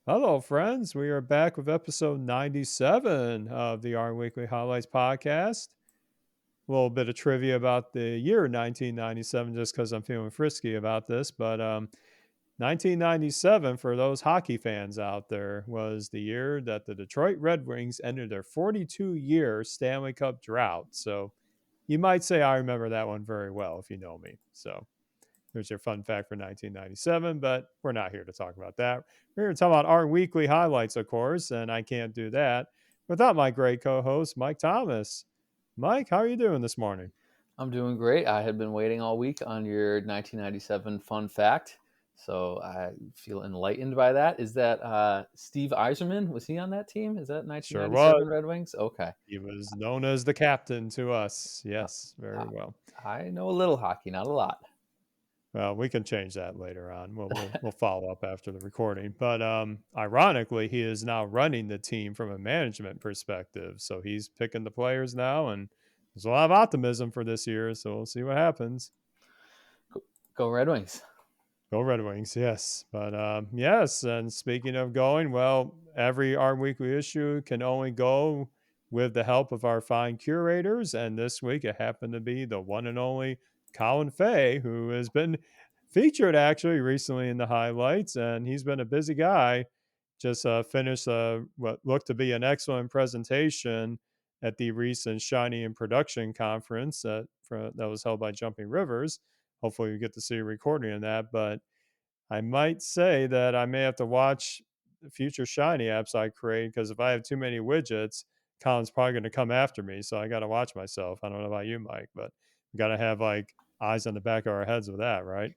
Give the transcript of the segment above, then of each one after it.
Hello, friends. We are back with episode 97 of the Our Weekly Highlights podcast. A little bit of trivia about the year 1997, just because I'm feeling frisky about this. But 1997, for those hockey fans out there, was the year that the Detroit Red Wings ended their 42-year Stanley Cup drought. So you might say I remember that one very well if you know me. So there's your fun fact for 1997, but we're not here to talk about that. We're here to talk about our weekly highlights, of course, and I can't do that without my great co-host, Mike Thomas. Mike, how are you doing this morning? I'm doing great. I had been waiting all week on your 1997 fun fact, so I feel enlightened by that. Is that Steve Yzerman? Was he on that team? Is that Sure was. 1997 Red Wings? Okay. He was known as the captain to us. Uh, Yes, very I well. I know a little hockey, not a lot. Well, we can change that later on. We'll follow up after the recording. But ironically, he is now running the team from a management perspective. So he's picking the players now, and there's a lot of optimism for this year. So we'll see what happens. Go Red Wings. Go Red Wings, yes. But yes, and speaking of going, well, every Our Weekly issue can only go with the help of our fine curators. And this week it happened to be the one and only Colin Fay, who has been featured actually recently in the highlights. And he's been a busy guy. Just finished what looked to be an excellent presentation at the recent Shiny in Production conference that was held by Jumping Rivers. Hopefully, you get to see a recording of that. But I might say that I may have to watch the future Shiny apps I create because if I have too many widgets, Colin's probably going to come after me. So I got to watch myself. I don't know about you, Mike, but we got to have like eyes on the back of our heads with that, right?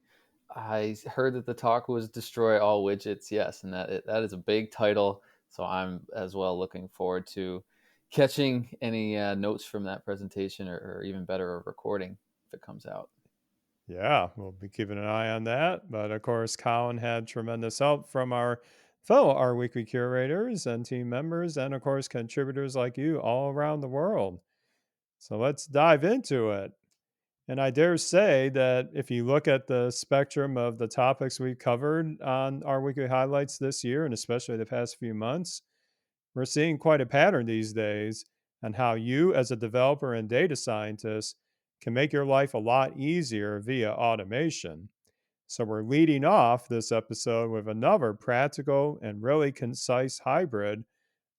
I heard that the talk was destroy all widgets. Yes, and that is a big title. So I'm as well looking forward to catching any notes from that presentation, or even better, a recording if it comes out. Yeah, we'll be keeping an eye on that. But of course, Colin had tremendous help from our fellow Our Weekly curators and team members, and of course, contributors like you all around the world. So let's dive into it. And I dare say that if you look at the spectrum of the topics we've covered on our weekly highlights this year, and especially the past few months, we're seeing quite a pattern these days on how you, as a developer and data scientist, can make your life a lot easier via automation. So, we're leading off this episode with another practical and really concise hybrid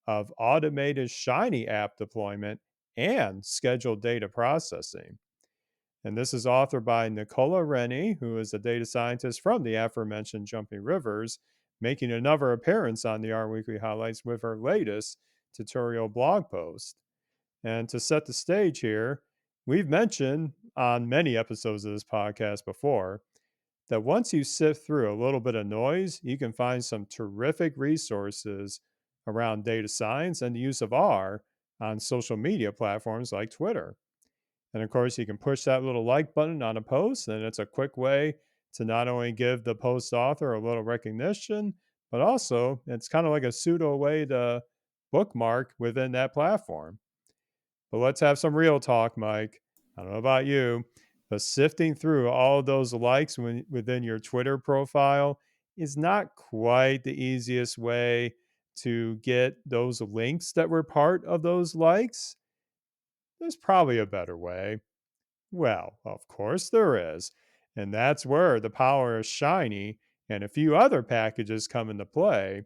of automated Shiny app deployment and scheduled data processing. And this is authored by Nicola Rennie, who is a data scientist from the aforementioned Jumping Rivers, making another appearance on the Our Weekly Highlights with her latest tutorial blog post. And to set the stage here, we've mentioned on many episodes of this podcast before that once you sift through a little bit of noise, you can find some terrific resources around data science and the use of R on social media platforms like Twitter. And of course, you can push that little like button on a post, and it's a quick way to not only give the post author a little recognition, but also it's kind of like a pseudo way to bookmark within that platform. But let's have some real talk, Mike. I don't know about you, but sifting through all of those likes within your Twitter profile is not quite the easiest way to get those links that were part of those likes. There's probably a better way. Well, of course there is. And that's where the power of Shiny and a few other packages come into play.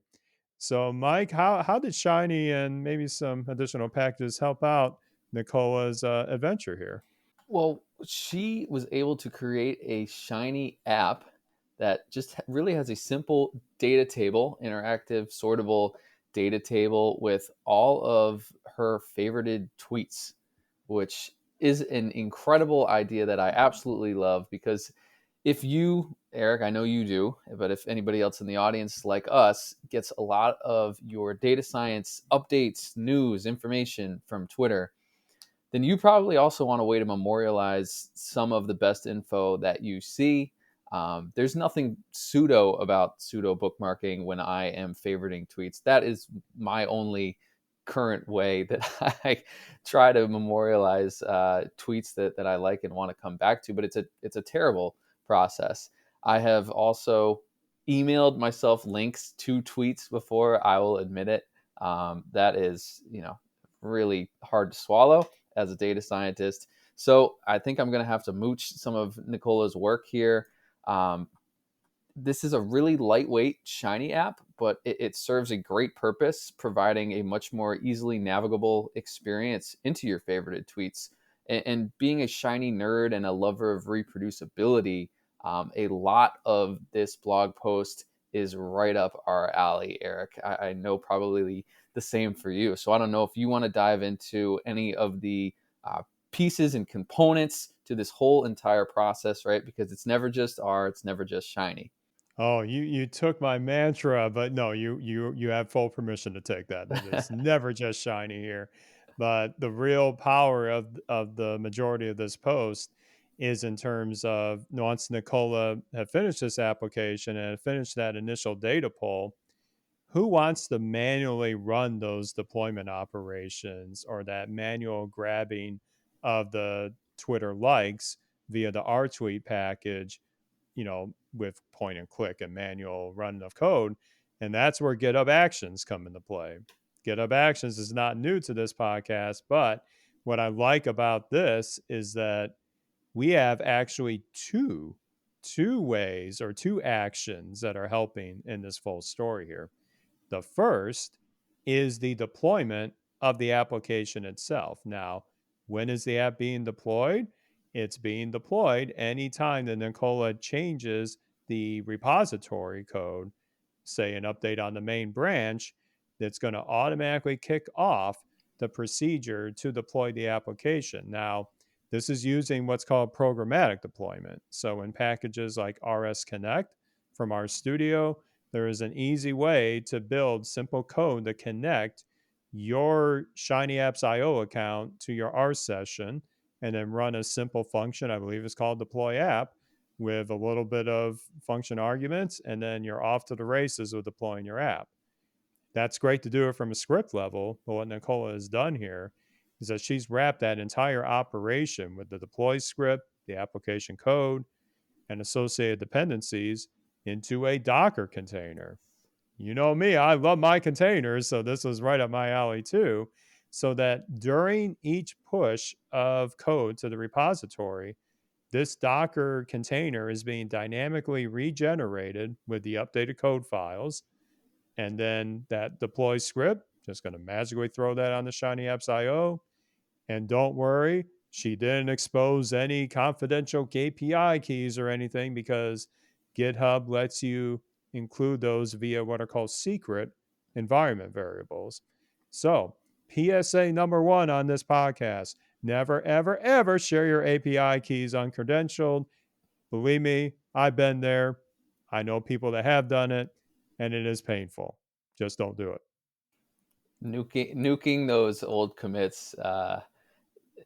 So, Mike, how did Shiny and maybe some additional packages help out Nicola's adventure here? Well, she was able to create a Shiny app that just really has a simple data table, interactive, sortable data table with all of her favorited tweets, which is an incredible idea that I absolutely love because if you, Eric, I know you do, but if anybody else in the audience like us gets a lot of your data science updates, news, information from Twitter, then you probably also want a way to memorialize some of the best info that you see. There's nothing pseudo about pseudo bookmarking when I am favoriting tweets. That is my only current way that I try to memorialize tweets that I like and want to come back to. But it's a terrible process. I have also emailed myself links to tweets before. I will admit it. That is, really hard to swallow as a data scientist. So I think I'm going to have to mooch some of Nicola's work here. Um, this is a really lightweight, shiny app, but it serves a great purpose, providing a much more easily navigable experience into your favorited tweets. And being a shiny nerd and a lover of reproducibility, a lot of this blog post is right up our alley, Eric. I know probably the same for you. So I don't know if you want to dive into any of the uh, pieces and components to this whole entire process, right? Because it's never just R, it's never just shiny. Oh, you took my mantra, but no, you have full permission to take that. That is never just shiny here. But the real power of the majority of this post is in terms of once Nicola had finished this application and had finished that initial data pull, who wants to manually run those deployment operations or that manual grabbing of the Twitter likes via the RTweet package, with point and click and manual run of code? And that's where GitHub Actions come into play. GitHub Actions is not new to this podcast, but what I like about this is that we have actually two ways or two actions that are helping in this full story here. The first is the deployment of the application itself. Now, when is the app being deployed? It's being deployed anytime that Nicola changes the repository code, say an update on the main branch, that's going to automatically kick off the procedure to deploy the application. Now, this is using what's called programmatic deployment. So in packages like RS Connect from RStudio, there is an easy way to build simple code to connect your Shiny Apps IO account to your R session and then run a simple function. I believe it's called deploy app with a little bit of function arguments, and then you're off to the races with deploying your app. That's great to do it from a script level, but what Nicola has done here is that she's wrapped that entire operation with the deploy script, the application code, and associated dependencies into a Docker container. You know me, I love my containers, so this was right up my alley too. So that during each push of code to the repository, this Docker container is being dynamically regenerated with the updated code files. And then that deploy script, just going to magically throw that on the Shiny Apps IO. And don't worry, she didn't expose any confidential API keys or anything because GitHub lets you include those via what are called secret environment variables. So, PSA number one on this podcast: never, ever, ever share your API keys uncredentialed. Believe me, I've been there. I know people that have done it, and it is painful. Just don't do it. Nuking those old commits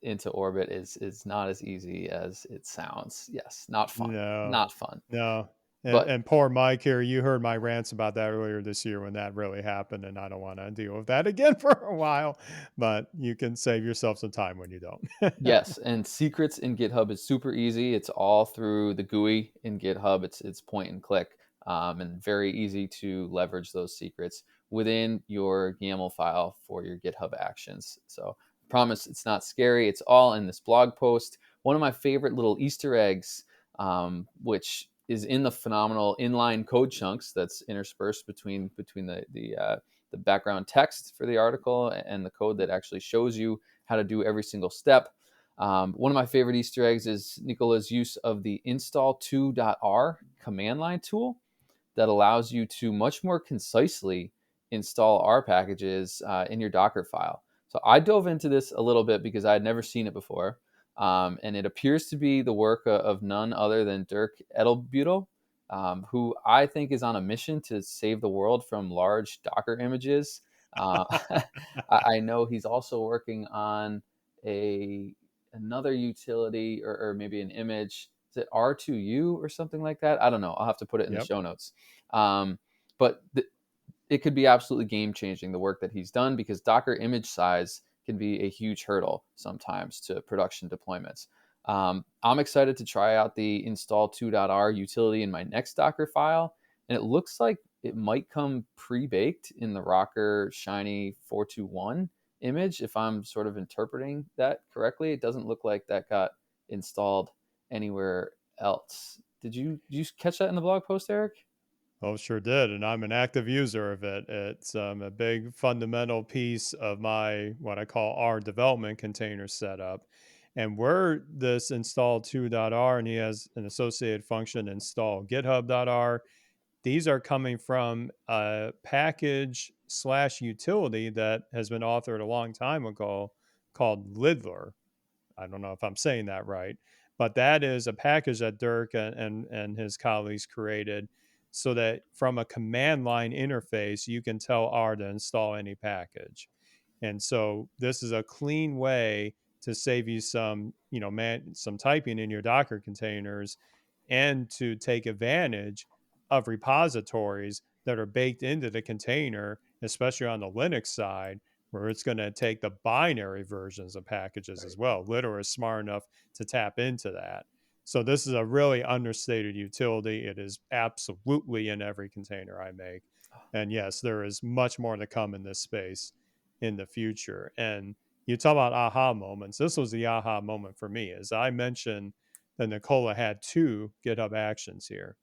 into orbit is not as easy as it sounds. Yes, not fun. No, Not fun. no. And, But and poor Mike here, you heard my rants about that earlier this year when that really happened, and I don't want to deal with that again for a while. But you can save yourself some time when you don't. yes, and secrets in GitHub is super easy. It's all through the GUI in GitHub. It's point and click, and very easy to leverage those secrets within your YAML file for your GitHub actions. So I promise it's not scary. It's all in this blog post. One of my favorite little Easter eggs, which is in the phenomenal inline code chunks that's interspersed between the background text for the article and the code that actually shows you how to do every single step. One of my favorite Easter eggs is Nicola's use of the install2.r command line tool that allows you to much more concisely install R packages in your Docker file. So I dove into this a little bit because I had never seen it before. And it appears to be the work of none other than Dirk Edelbutel, who I think is on a mission to save the world from large Docker images. Uh, I know he's also working on another utility or maybe an image. Is it R2U or something like that? I don't know. I'll have to put it in the Yep. show notes. But it could be absolutely game changing, the work that he's done, because Docker image size can be a huge hurdle sometimes to production deployments. I'm excited to try out the install2.r utility in my next Docker file and it looks like it might come pre-baked in the Rocker Shiny 421 image. If I'm sort of interpreting that correctly, it doesn't look like that got installed anywhere else. Did you catch that in the blog post, Eric? Oh, sure did, and I'm an active user of it. It's a big fundamental piece of my what I call our development container setup. And where this install 2.r and he has an associated function install github.r, these are coming from a package slash utility that has been authored a long time ago called Lidler. I don't know if I'm saying that right, but that is a package that Dirk and his colleagues created so that from a command line interface, you can tell R to install any package. And so this is a clean way to save you some, some typing in your Docker containers and to take advantage of repositories that are baked into the container, especially on the Linux side, where it's going to take the binary versions of packages as Right. well. Litter is smart enough to tap into that. So this is a really understated utility. It is absolutely in every container I make. And yes, there is much more to come in this space in the future. And you talk about aha moments. This was the aha moment for me. As I mentioned that Nicola had two GitHub actions here.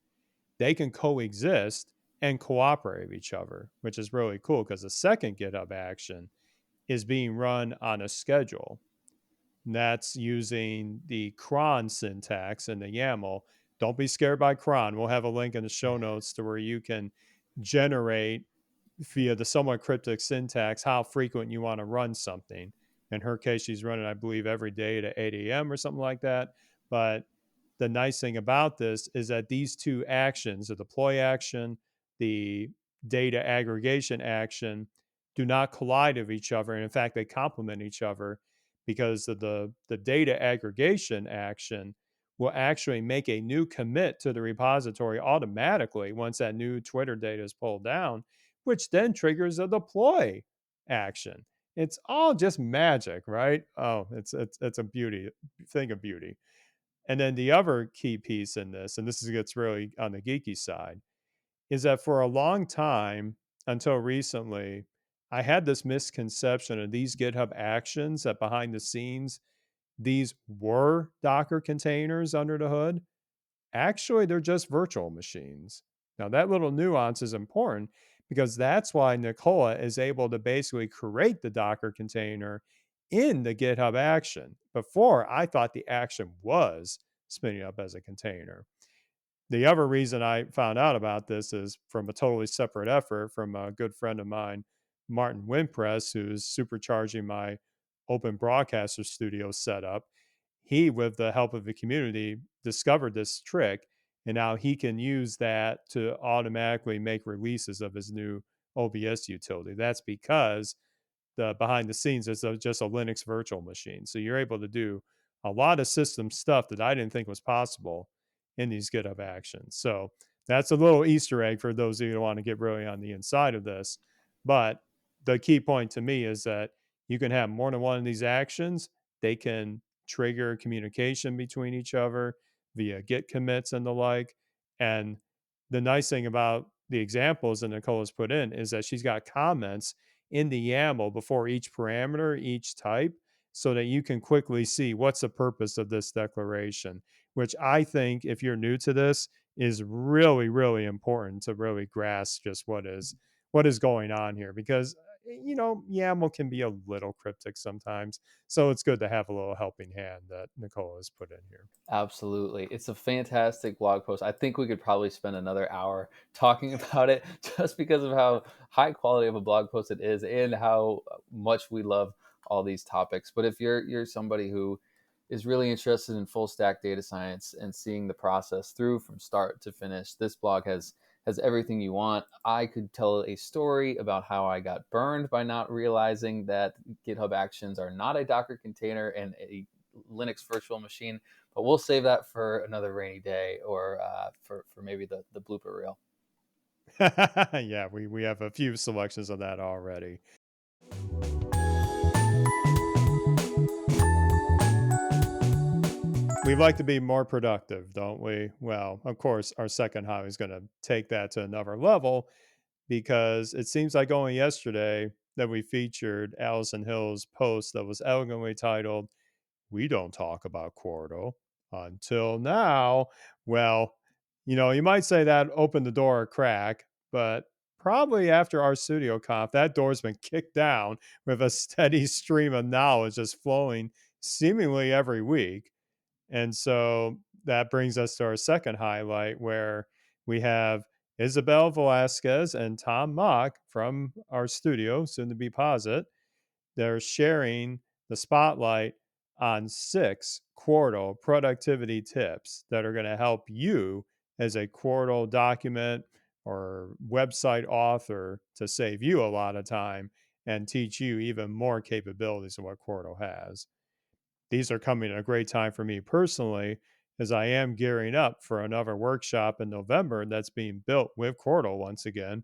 They can coexist and cooperate with each other, which is really cool because the second GitHub action is being run on a schedule. And that's using the cron syntax and the YAML. Don't be scared by cron. We'll have a link in the show notes to where you can generate via the somewhat cryptic syntax how frequent you want to run something. In her case, she's running, I believe, every day at 8 a.m. or something like that. But the nice thing about this is that these two actions, the deploy action, the data aggregation action, do not collide with each other. And in fact, they complement each other because of the data aggregation action will actually make a new commit to the repository automatically once that new Twitter data is pulled down, which then triggers a deploy action. It's all just magic, right? Oh, it's a beauty thing of beauty. And then the other key piece in this, and this is gets really on the geeky side, is that for a long time until recently, I had this misconception of these GitHub actions that behind the scenes, these were Docker containers under the hood. Actually, they're just virtual machines. Now, that little nuance is important because that's why Nicola is able to basically create the Docker container in the GitHub action. Before, I thought the action was spinning up as a container. The other reason I found out about this is from a totally separate effort from a good friend of mine, Martin Wimpress, who's supercharging my open broadcaster studio setup. He, with the help of the community, discovered this trick, and now he can use that to automatically make releases of his new OBS utility. That's because the behind the scenes is just a Linux virtual machine. So you're able to do a lot of system stuff that I didn't think was possible in these GitHub actions. So that's a little Easter egg for those of you who want to get really on the inside of this. But the key point to me is that you can have more than one of these actions. They can trigger communication between each other via Git commits and the like. And the nice thing about the examples that Nicola's put in is that she's got comments in the YAML before each parameter, each type, so that you can quickly see what's the purpose of this declaration, which I think if you're new to this is really, really important to really grasp just what is going on here because YAML can be a little cryptic sometimes. So it's good to have a little helping hand that Nicola has put in here. Absolutely. It's a fantastic blog post. I think we could probably spend another hour talking about it just because of how high quality of a blog post it is and how much we love all these topics. But if you're somebody who is really interested in full stack data science and seeing the process through from start to finish, this blog has everything you want. I could tell a story about how I got burned by not realizing that GitHub Actions are not a Docker container and a Linux virtual machine, but we'll save that for another rainy day or for maybe the blooper reel. Yeah, we have a few selections of that already. We like to be more productive, don't we? Well, of course, our second hobby is going to take that to another level because it seems like only yesterday that we featured Allison Hill's post that was elegantly titled, "We don't talk about Quarto until now." Well, you might say that opened the door a crack, but probably after our studio conf, that door's been kicked down with a steady stream of knowledge just flowing seemingly every week. And so that brings us to our second highlight where we have Isabel Velasquez and Tom Mock from our studio, soon to be Posit. They're sharing the spotlight on 6 Quartal productivity tips that are going to help you as a Quartal document or website author to save you a lot of time and teach you even more capabilities than what Quartal has. These are coming at a great time for me personally, as I am gearing up for another workshop in November that's being built with Quartal once again.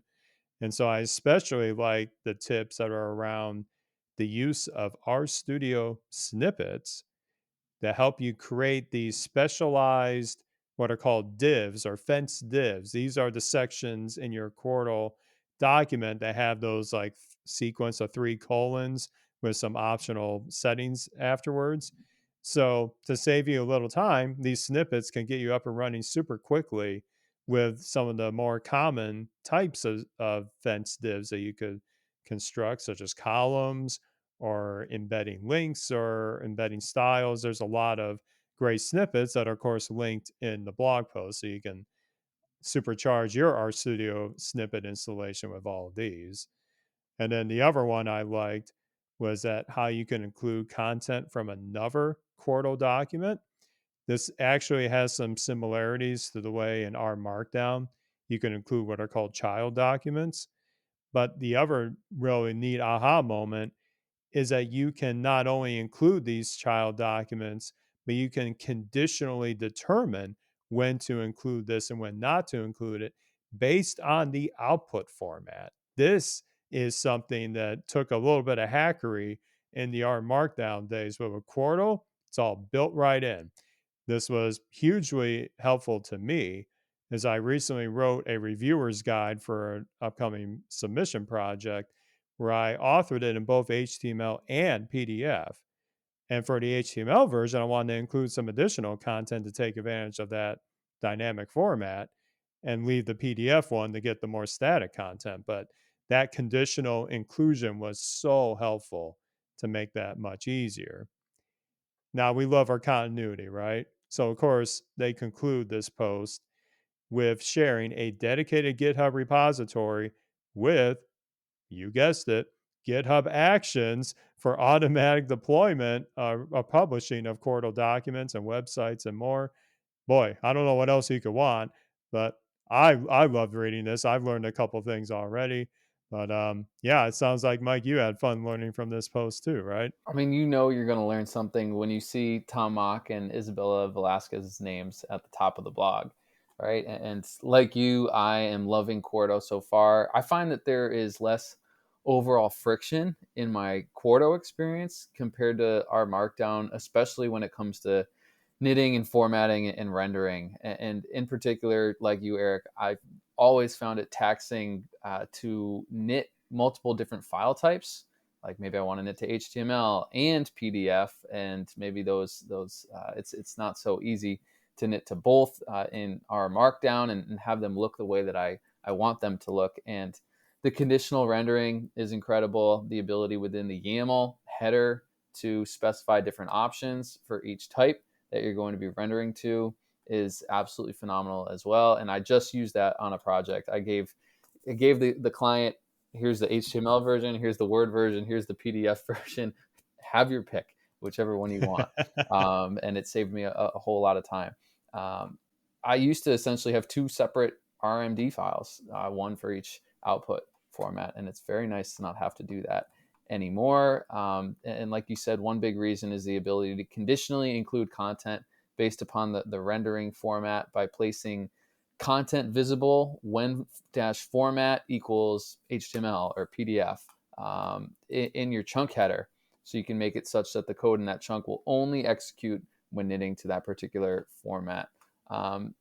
And so I especially like the tips that are around the use of RStudio snippets that help you create these specialized, what are called divs or fence divs. These are the sections in your Quartal document that have those like sequence of 3 colons with some optional settings afterwards. So to save you a little time, these snippets can get you up and running super quickly with some of the more common types of fence divs that you could construct, such as columns or embedding links or embedding styles. There's a lot of great snippets that are, of course, linked in the blog post. So you can supercharge your RStudio snippet installation with all of these. And then the other one I liked was that how you can include content from another Quartal document. This actually has some similarities to the way in R Markdown you can include what are called child documents. But the other really neat aha moment is that you can not only include these child documents, but you can conditionally determine when to include this and when not to include it based on the output format. This is something that took a little bit of hackery in the R Markdown days, but with Quartal, it's all built right in. This was hugely helpful to me as I recently wrote a reviewer's guide for an upcoming submission project where I authored it in both HTML and PDF. And for the HTML version, I wanted to include some additional content to take advantage of that dynamic format and leave the PDF one to get the more static content. But that conditional inclusion was so helpful to make that much easier. Now, we love our continuity, right? So, of course, they conclude this post with sharing a dedicated GitHub repository with, you guessed it, GitHub Actions for automatic deployment or publishing of Quartal documents and websites and more. Boy, I don't know what else you could want, but I loved reading this. I've learned a couple things already. But yeah, it sounds like Mike, you had fun learning from this post too, right? I mean, you're going to learn something when you see Tom Mock and Isabella Velasquez's names at the top of the blog, right? And like you, I am loving Quarto so far. I find that there is less overall friction in my Quarto experience compared to our Markdown, especially when it comes to knitting and formatting and rendering. And in particular, like you, Eric, I've always found it taxing to knit multiple different file types. Like maybe I want to knit to HTML and PDF, and maybe those it's not so easy to knit to both in our Markdown and have them look the way that I want them to look. And the conditional rendering is incredible. The ability within the YAML header to specify different options for each type that you're going to be rendering to is absolutely phenomenal as well. And I just used that on a project. I gave the client, here's the HTML version, here's the Word version, here's the PDF version. Have your pick, whichever one you want. And it saved me a whole lot of time. I used to essentially have 2 separate RMD files, one for each output format, and it's very nice to not have to do that anymore. And like you said, one big reason is the ability to conditionally include content based upon the rendering format by placing content visible when dash format equals HTML or PDF in your chunk header. So you can make it such that the code in that chunk will only execute when knitting to that particular format.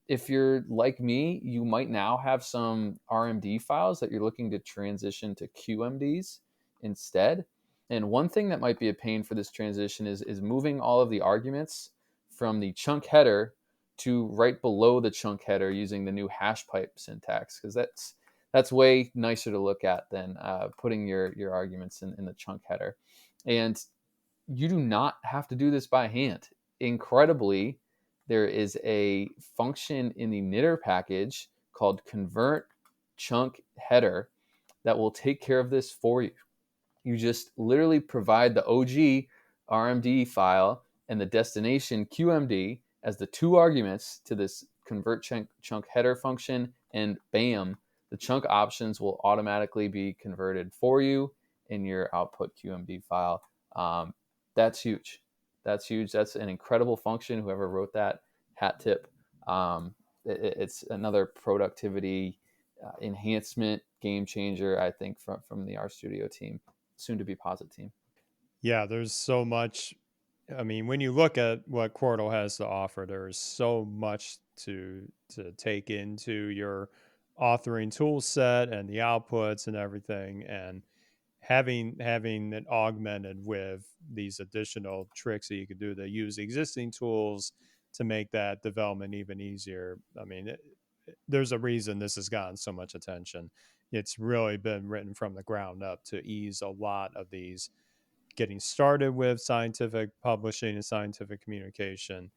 If you're like me, you might now have some RMD files that you're looking to transition to QMDs instead. And one thing that might be a pain for this transition is moving all of the arguments from the chunk header to right below the chunk header using the new hash pipe syntax, because that's way nicer to look at than putting your arguments in the chunk header. And you do not have to do this by hand. Incredibly, there is a function in the knitter package called convert chunk header that will take care of this for you. You just literally provide the OG RMD file and the destination QMD as the two arguments to this convert chunk header function, and bam, the chunk options will automatically be converted for you in your output QMD file. That's huge. That's huge. That's an incredible function. Whoever wrote that, hat tip. It's another productivity enhancement game changer, I think, from the RStudio team, soon to be Posit team. Yeah, there's so much. I mean, when you look at what Quordle has to offer, there is so much to take into your authoring tool set and the outputs and everything. And having it augmented with these additional tricks that you could do to use existing tools to make that development even easier. I mean, there's a reason this has gotten so much attention. It's really been written from the ground up to ease a lot of these getting started with scientific publishing and scientific communication.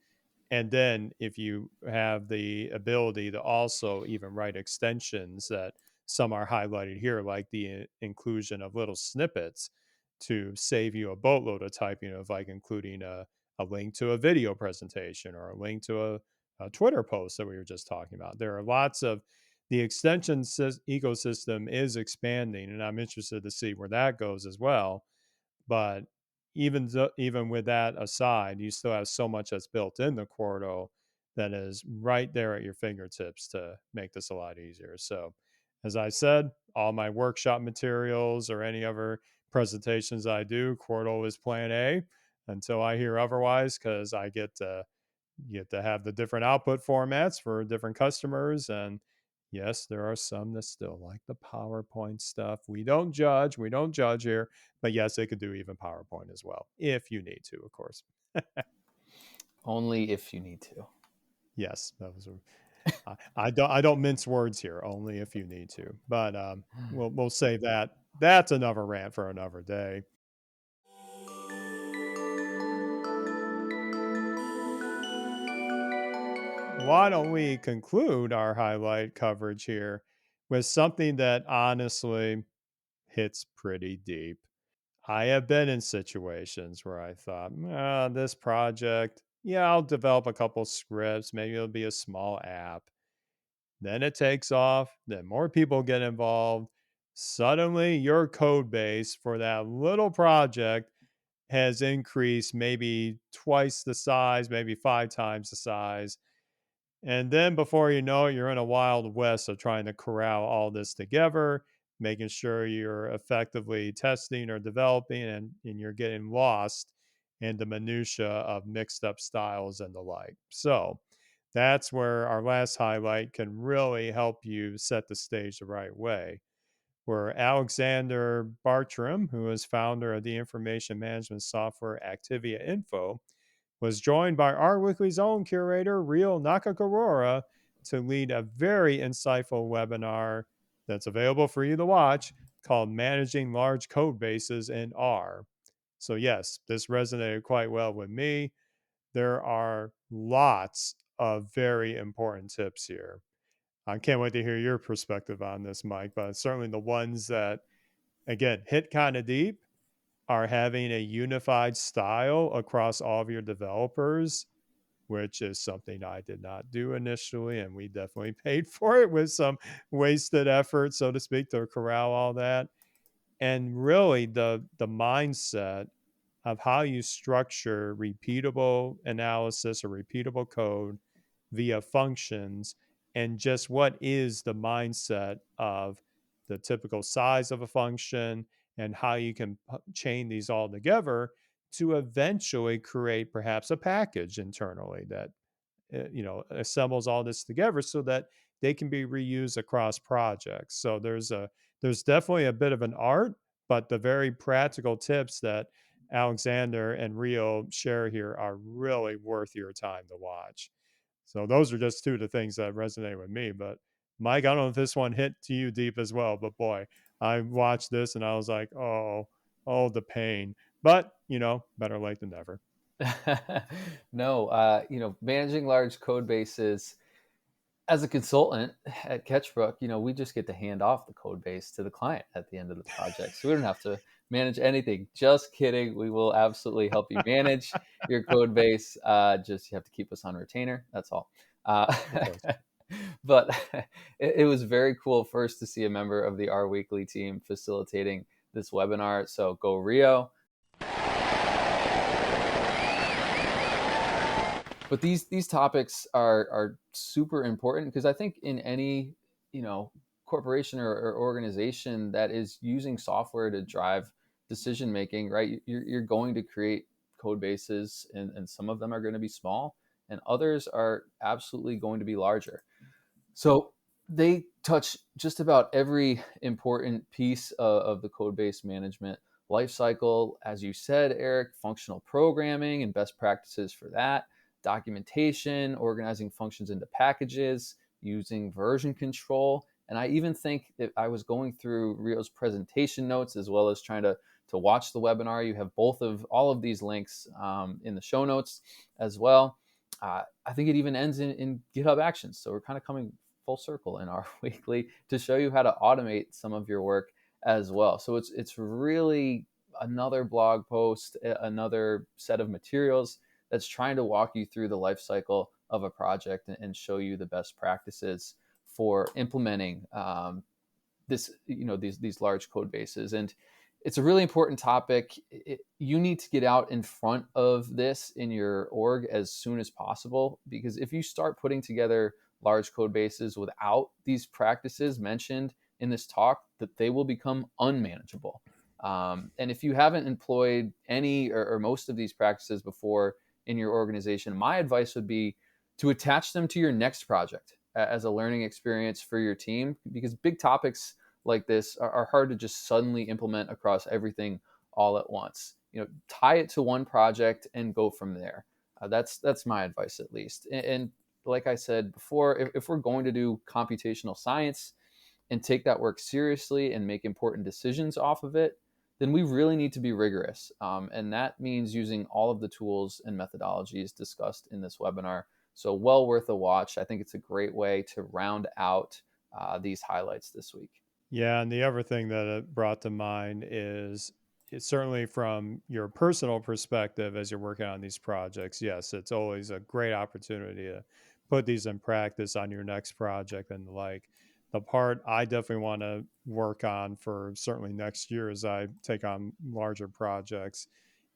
And then if you have the ability to also even write extensions that some are highlighted here, like the inclusion of little snippets to save you a boatload of typing, of like including a link to a video presentation or a link to a Twitter post that we were just talking about. There are lots of the extension ecosystem is expanding, and I'm interested to see where that goes as well. But even with that aside, you still have so much that's built in the Quarto that is right there at your fingertips to make this a lot easier. So, as I said, all my workshop materials or any other presentations I do, Quarto is plan A until I hear otherwise, because I get to have the different output formats for different customers. And yes, there are some that still like the PowerPoint stuff. We don't judge here, but yes, it could do even PowerPoint as well if you need to, of course. Only if you need to. Yes, that was I don't mince words here. Only if you need to, but we'll save that. That's another rant for another day. Why don't we conclude our highlight coverage here with something that honestly hits pretty deep? I have been in situations where I thought, this project, yeah, I'll develop a couple scripts. Maybe it'll be a small app. Then it takes off. Then more people get involved. Suddenly, your code base for that little project has increased maybe twice the size, maybe five times the size. And then before you know it, you're in a wild west of trying to corral all this together, making sure you're effectively testing or developing, and you're getting lost in the minutia of mixed up styles and the like. So that's where our last highlight can really help you set the stage the right way. Where Alexander Bartram, who is founder of the information management software Activia Info, was joined by our weekly's own curator, Real Nakakarora, to lead a very insightful webinar that's available for you to watch called Managing Large Code Bases in R. So, yes, this resonated quite well with me. There are lots of very important tips here. I can't wait to hear your perspective on this, Mike, but certainly the ones that, again, hit kind of deep are having a unified style across all of your developers, which is something I did not do initially. And we definitely paid for it with some wasted effort, so to speak, to corral all that. And really the mindset of how you structure repeatable analysis or repeatable code via functions, and just what is the mindset of the typical size of a function and how you can chain these all together to eventually create perhaps a package internally that assembles all this together so that they can be reused across projects. So there's definitely a bit of an art, but the very practical tips that Alexander and Rio share here are really worth your time to watch. So those are just two of the things that resonate with me. But Mike, I don't know if this one hit to you deep as well, but boy, I watched this and I was like, oh, the pain. But better late than never. No, managing large code bases as a consultant at Catchbrook, we just get to hand off the code base to the client at the end of the project. So we don't have to manage anything. Just kidding. We will absolutely help you manage your code base. Just you have to keep us on retainer. That's all. Of course. But it was very cool first to see a member of the R Weekly team facilitating this webinar. So go Rio. But these topics are super important because I think in any corporation or organization that is using software to drive decision making, right, you're going to create code bases, and some of them are going to be small and others are absolutely going to be larger. So they touch just about every important piece of the code base management lifecycle. As you said, Eric, functional programming and best practices for that, documentation, organizing functions into packages, using version control. And I even think that I was going through Rio's presentation notes as well as trying to watch the webinar. You have all of these links in the show notes as well. I think it even ends in GitHub Actions. So we're kind of coming full circle in our weekly to show you how to automate some of your work as well. So it's really another blog post, another set of materials that's trying to walk you through the life cycle of a project and show you the best practices for implementing these large code bases. And it's a really important topic. You need to get out in front of this in your org as soon as possible, because if you start putting together large code bases without these practices mentioned in this talk, that they will become unmanageable. And if you haven't employed any or most of these practices before in your organization, my advice would be to attach them to your next project as a learning experience for your team, because big topics like this are hard to just suddenly implement across everything all at once. Tie it to one project and go from there. That's my advice, at least. And like I said before, if we're going to do computational science and take that work seriously and make important decisions off of it, then we really need to be rigorous. And that means using all of the tools and methodologies discussed in this webinar. So well worth a watch. I think it's a great way to round out these highlights this week. Yeah, and the other thing that it brought to mind is it's certainly from your personal perspective as you're working on these projects. Yes, it's always a great opportunity to put these in practice on your next project and the like. The part I definitely want to work on for certainly next year as I take on larger projects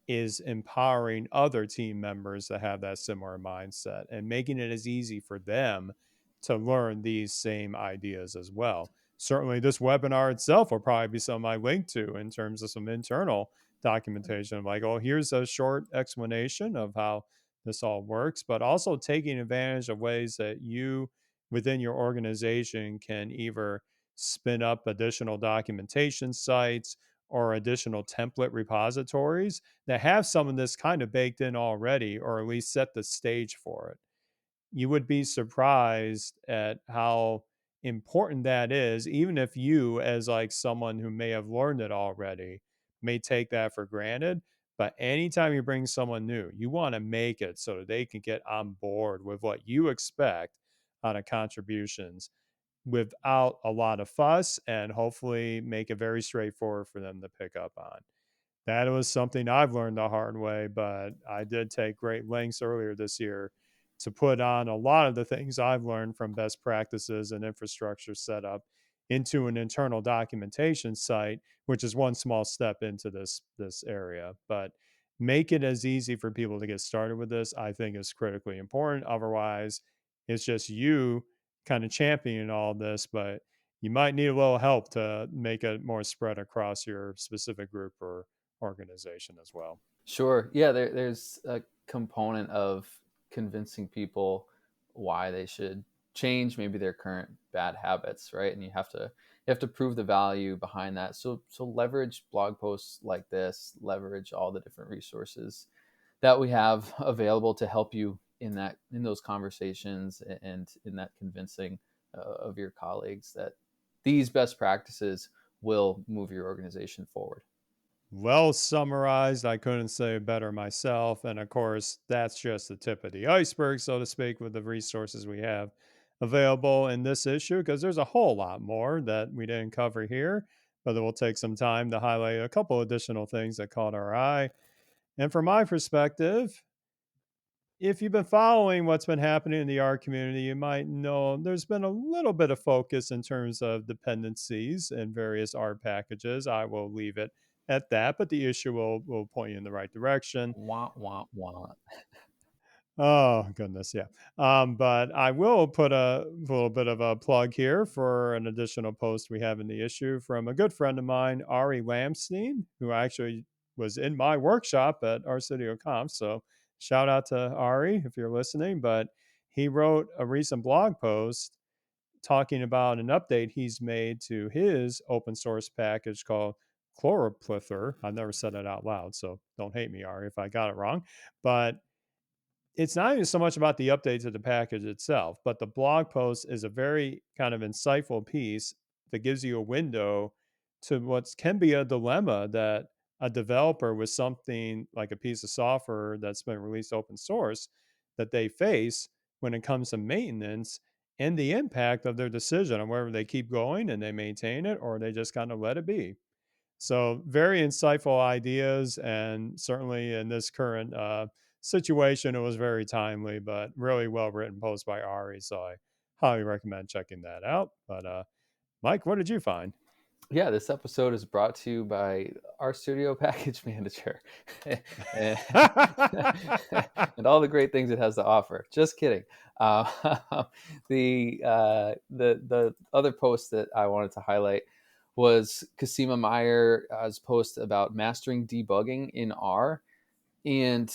is empowering other team members to have that similar mindset and making it as easy for them to learn these same ideas as well. Certainly, this webinar itself will probably be something I link to in terms of some internal documentation. Like, oh, here's a short explanation of how this all works, but also taking advantage of ways that you within your organization can either spin up additional documentation sites or additional template repositories that have some of this kind of baked in already, or at least set the stage for it. You would be surprised at how important that is, even if you, as like someone who may have learned it already, may take that for granted. But anytime you bring someone new, you want to make it so that they can get on board with what you expect out of contributions without a lot of fuss, and hopefully make it very straightforward for them to pick up on. That was something I've learned the hard way, but I did take great lengths earlier this year to put on a lot of the things I've learned from best practices and infrastructure setup into an internal documentation site, which is one small step into this area. But make it as easy for people to get started with this, I think, is critically important. Otherwise, it's just you kind of championing all this, but you might need a little help to make it more spread across your specific group or organization as well. Sure. Yeah, there's a component of convincing people why they should change maybe their current bad habits, right? And you have to prove the value behind that. So leverage blog posts like this, leverage all the different resources that we have available to help you in those conversations and in that convincing of your colleagues that these best practices will move your organization forward. Well summarized. I couldn't say it better myself. And of course, that's just the tip of the iceberg, so to speak, with the resources we have available in this issue, because there's a whole lot more that we didn't cover here, but it will take some time to highlight a couple additional things that caught our eye. And from my perspective, if you've been following what's been happening in the R community, you might know there's been a little bit of focus in terms of dependencies and various R packages. I will leave it at that, but the issue will point you in the right direction. Wah, wah, wah. Oh goodness, yeah. But I will put a little bit of a plug here for an additional post we have in the issue from a good friend of mine, Ari Lamstein, who actually was in my workshop at RStudio Conf. So shout out to Ari if you're listening. But he wrote a recent blog post talking about an update he's made to his open source package called Chloroplither. I've never said it out loud, so don't hate me, Ari, if I got it wrong. But it's not even so much about the updates of the package itself, but the blog post is a very kind of insightful piece that gives you a window to what can be a dilemma that a developer with something like a piece of software that's been released open source that they face when it comes to maintenance and the impact of their decision on whether they keep going and they maintain it or they just kind of let it be. So, very insightful ideas. And certainly in this current situation, it was very timely, but really well written post by Ari. So, I highly recommend checking that out. But, Mike, what did you find? Yeah, this episode is brought to you by our studio package manager and, and all the great things it has to offer. Just kidding. The other post that I wanted to highlight was Kasima Meyer's post about mastering debugging in R. And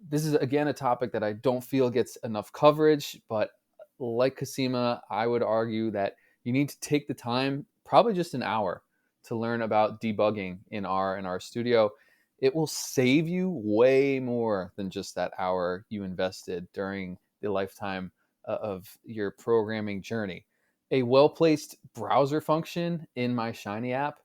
this is, again, a topic that I don't feel gets enough coverage. But like Kasima, I would argue that you need to take the time, probably just an hour, to learn about debugging in R Studio. It will save you way more than just that hour you invested during the lifetime of your programming journey. A well placed browser function in my Shiny app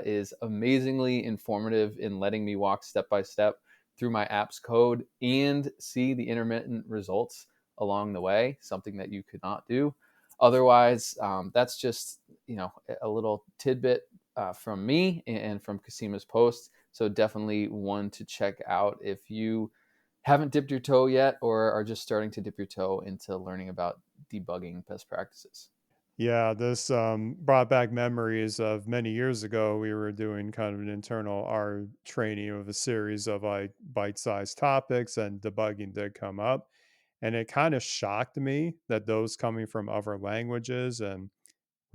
is amazingly informative in letting me walk step by step through my app's code and see the intermittent results along the way, something that you could not do otherwise. That's just a little tidbit from me and from Kasima's post. So definitely one to check out if you haven't dipped your toe yet or are just starting to dip your toe into learning about debugging best practices. Yeah, this brought back memories of many years ago. We were doing kind of an internal R training of a series of like bite sized topics, and debugging did come up. And it kind of shocked me that those coming from other languages, and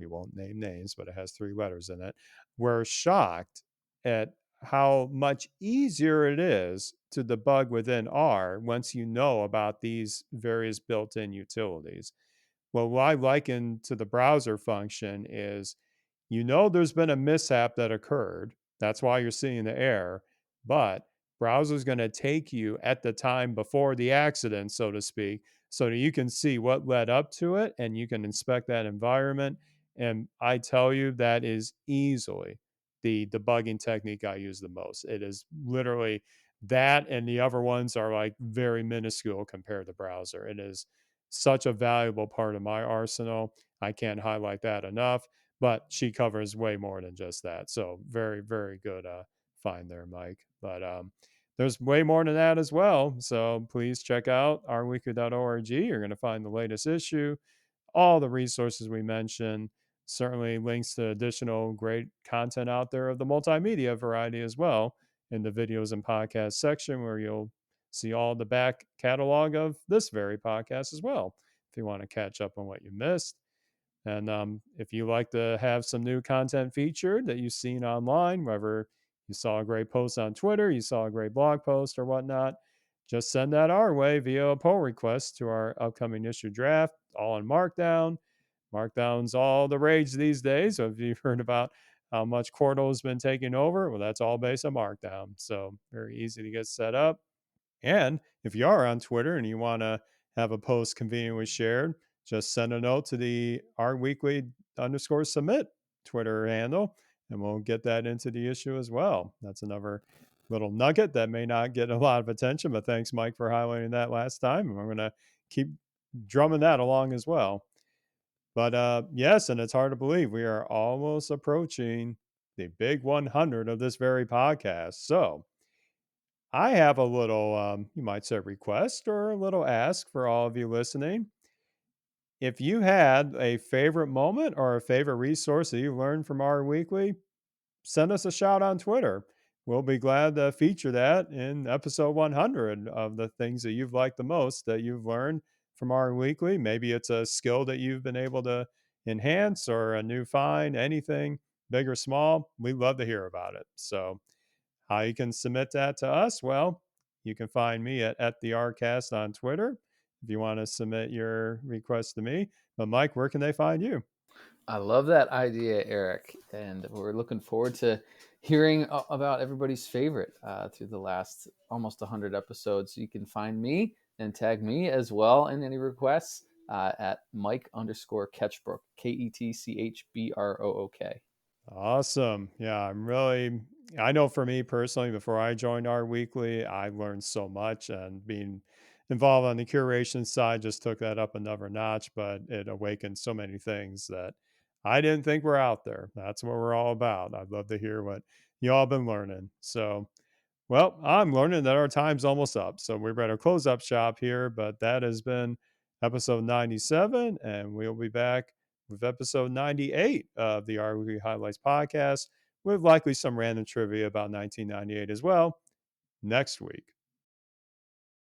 we won't name names, but it has three letters in it, were shocked at how much easier it is to debug within R once you know about these various built in utilities. Well, what I liken to the browser function is there's been a mishap that occurred. That's why you're seeing the error. But browser's going to take you at the time before the accident, so to speak, so that you can see what led up to it and you can inspect that environment. And I tell you, that is easily the debugging technique I use the most. It is literally that, and the other ones are like very minuscule compared to browser. It is such a valuable part of my arsenal. I can't highlight that enough, but she covers way more than just that. So very, very good find there, Mike. But there's way more than that as well. So please check out ourweekly.org. You're going to find the latest issue, all the resources we mentioned, certainly links to additional great content out there of the multimedia variety as well in the videos and podcast section, where you'll see all the back catalog of this very podcast as well if you want to catch up on what you missed. And if you like to have some new content featured that you've seen online, whether You saw a great post on Twitter, you saw a great blog post or whatnot, just send that our way via a pull request to our upcoming issue draft, all in Markdown. Markdown's all the rage these days. So if you've heard about how much Quarto's been taking over, well, that's all based on Markdown. So very easy to get set up. And if you are on Twitter and you want to have a post conveniently shared, just send a note to the rweekly_submit Twitter handle, and we'll get that into the issue as well. That's another little nugget that may not get a lot of attention, but thanks, Mike, for highlighting that last time. And I'm going to keep drumming that along as well. But yes, and it's hard to believe we are almost approaching the big 100 of this very podcast. So I have a little, you might say, request or a little ask for all of you listening. If you had a favorite moment or a favorite resource that you learned from our weekly, send us a shout on Twitter. We'll be glad to feature that in episode 100 of the things that you've liked the most that you've learned from our weekly. Maybe it's a skill that you've been able to enhance or a new find, anything big or small. We'd love to hear about it. So, how you can submit that to us? Well, you can find me at the Rcast on Twitter if you want to submit your request to me. But Mike, where can they find you? I love that idea, Eric, and we're looking forward to hearing about everybody's favorite through the last almost 100 episodes. You can find me and tag me as well in any requests at Mike_Ketchbrook, KETCHBROOK. Awesome. Yeah, I know for me personally, before I joined our weekly, I learned so much, and being involved on the curation side just took that up another notch, but it awakened so many things that I didn't think were out there. That's what we're all about. I'd love to hear what y'all been learning. So, well, I'm learning that our time's almost up. So we better close up shop here. But that has been episode 97. And we'll be back with episode 98 of the Our Weekly Highlights podcast with likely some random trivia about 1998 as well next week.